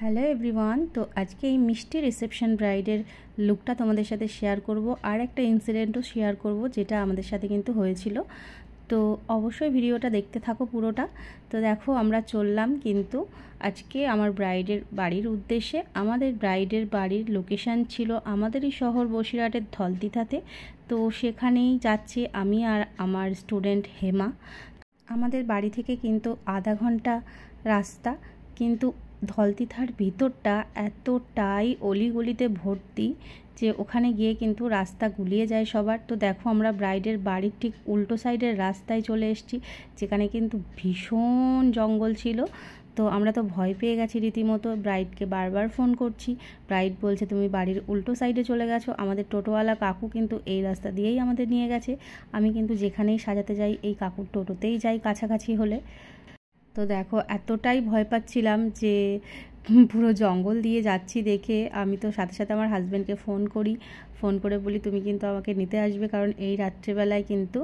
Hello everyone. তো আজকে এই মিষ্টি রিসেপশন ব্রাইডের লুকটা তোমাদের সাথে শেয়ার করব, আর একটা ইনসিডেন্টও শেয়ার করব যেটা আমাদের সাথে কিন্তু হয়েছিল। তো অবশ্যই ভিডিওটা দেখতে থাকো পুরোটা। তো দেখো আমরা চললাম কিন্তু আজকে আমার ব্রাইডের বাড়ির উদ্দেশ্যে। আমাদের ব্রাইডের বাড়ির লোকেশান ছিল আমাদেরই শহর বসিরহাটের ধলতিথাতে। তো সেখানেই যাচ্ছি আমি আর আমার স্টুডেন্ট হেমা। আমাদের বাড়ি থেকে কিন্তু আধা ঘন্টা রাস্তা, কিন্তু ধলতিথার ভিতরটা এতটাই অলিগলিতে ভর্তি যে ওখানে গিয়ে কিন্তু রাস্তা গুলিয়ে যায় সবার। তো দেখো আমরা ব্রাইডের বাড়ির ঠিক উল্টো সাইডের রাস্তায় চলে এসেছি, যেখানে কিন্তু ভীষণ জঙ্গল ছিল। তো আমরা তো ভয় পেয়ে গেছি রীতিমতো, ব্রাইডকে বারবার ফোন করছি। ব্রাইড বলছে তুমি বাড়ির উল্টো সাইডে চলে গেছো। আমাদের টোটোওয়ালা কাকু কিন্তু এই রাস্তা দিয়েই আমাদের নিয়ে গেছে। আমি কিন্তু যেখানেই সাজাতে যাই এই কাকুর টোটোতেই যাই কাছাকাছি হলে। তো দেখো এতটাই ভয় পাচ্ছিলাম যে পুরো জঙ্গল দিয়ে যাচ্ছি দেখে আমি তো সাথে সাথে আমার হাজব্যান্ডকে ফোন করে বলি তুমি কিন্তু আমাকে নিতে আসবে, কারণ এই রাত্রেবেলায় কিন্তু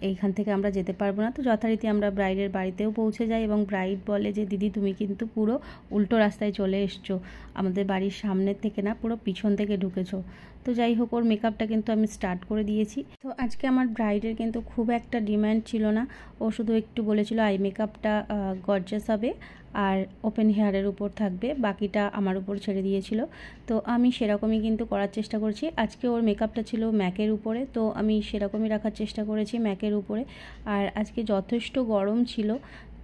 এইখান থেকে আমরা যেতে পারবো না। তো যথারীতি আমরা ব্রাইডের বাড়িতেও পৌঁছে যাই এবং ব্রাইড বলে যে দিদি তুমি কিন্তু পুরো উল্টো রাস্তায় চলে এসছো, আমাদের বাড়ির সামনের থেকে না পুরো পিছন থেকে ঢুকেছো। তো যাই হোক ওর মেকআপটা কিন্তু আমি স্টার্ট করে দিয়েছি। তো আজকে আমার ব্রাইডের কিন্তু খুব একটা ডিম্যান্ড ছিল না, ও শুধু একটু বলেছিল আই মেকআপটা গর্জাস হবে আর ওপেন হেয়ারের উপর থাকবে, বাকিটা আমার উপর ছেড়ে দিয়েছিল। তো আমি সেরকমই কিন্তু করার চেষ্টা করছি। আজকে ওর মেকআপটা ছিল ম্যাকের উপরে, তো আমি সেরকমই রাখার চেষ্টা করেছি ম্যাকের উপরে। আর আজকে যথেষ্ট গরম ছিল,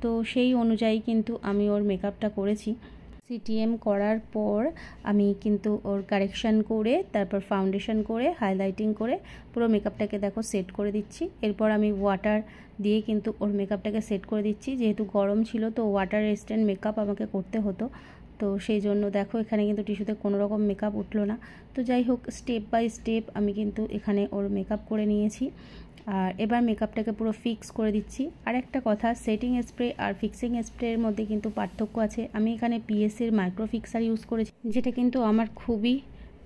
তো সেই অনুযায়ী কিন্তু আমি ওর মেকআপটা করেছি। সিটিএম করার পর আমি কিন্তু ওর কারেকশান করে তারপর ফাউন্ডেশন করে হাইলাইটিং করে পুরো মেকআপটাকে দেখো সেট করে দিচ্ছি। এরপর আমি ওয়াটার দিয়ে কিন্তু ওর মেকআপটাকে সেট করে দিচ্ছি, যেহেতু গরম ছিল তো ওয়াটার রেজিস্ট্যান্ট মেকআপ আমাকে করতে হতো। তো সেই জন্য দেখো এখানে কিন্তু টিস্যুতে কোনো রকম মেকআপ উঠলো না। তো যাই হোক স্টেপ বাই স্টেপ আমি কিন্তু এখানে ওর মেকআপ করে নিয়েছি। আর এবার মেকআপটাকে পুরো ফিক্স করে দিচ্ছি। আর একটা কথা, সেটিং স্প্রে আর ফিক্সিং স্প্রের মধ্যে কিন্তু পার্থক্য আছে। আমি এখানে পিএসসির মাইক্রো ফিক্সার ইউজ করেছি, যেটা কিন্তু আমার খুবই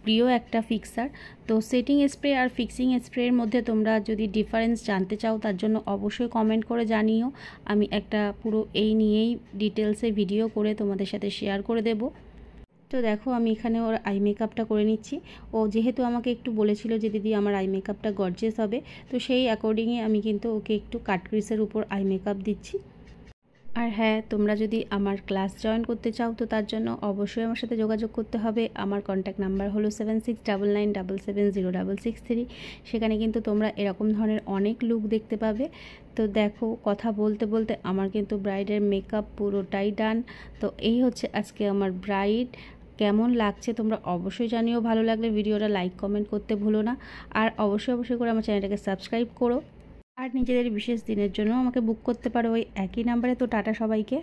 প্রিয় একটা ফিক্সার। তো সেটিং স্প্রে আর ফিক্সিং স্প্রের মধ্যে তোমরা যদি ডিফারেন্স জানতে চাও তার জন্য অবশ্যই কমেন্ট করে জানিও। আমি একটা পুরো এই নিয়েই ডিটেলসে ভিডিও করে তোমাদের সাথে শেয়ার করে দেব। তো দেখো আমি এখানে ওর আই মেকআপটা করে নিচ্ছি। ও যেহেতু আমাকে একটু বলেছিল যে দিদি আমার আই মেকআপটা গর্জিয়াস হবে, তো সেই অ্যাকর্ডিংয়ে আমি কিন্তু ওকে একটু কাট ক্রিসের উপর আই মেকআপ দিচ্ছি। আর হ্যাঁ, তোমরা যদি আমার ক্লাস জয়েন করতে চাও তো তার জন্য অবশ্যই আমার সাথে যোগাযোগ করতে হবে। আমার কন্ট্যাক্ট নাম্বার হলো 7699770663। সেখানে কিন্তু তোমরা এরকম ধরনের অনেক লুক দেখতে পাবে। তো দেখো কথা বলতে বলতে আমার কিন্তু ব্রাইডের মেকআপ পুরোটাই ডান। তো এই হচ্ছে আজকে আমার ব্রাইড। কেমন লাগছে তোমরা অবশ্যই জানিও। ভালো লাগলে ভিডিওটা লাইক কমেন্ট করতে ভুলো না। আর অবশ্যই করে আমার চ্যানেলটাকে সাবস্ক্রাইব করো। আর নিজেদের বিশেষ দিনের জন্য আমাকে বুক করতে পারো ওই একই নাম্বারে। তো টাটা সবাইকে।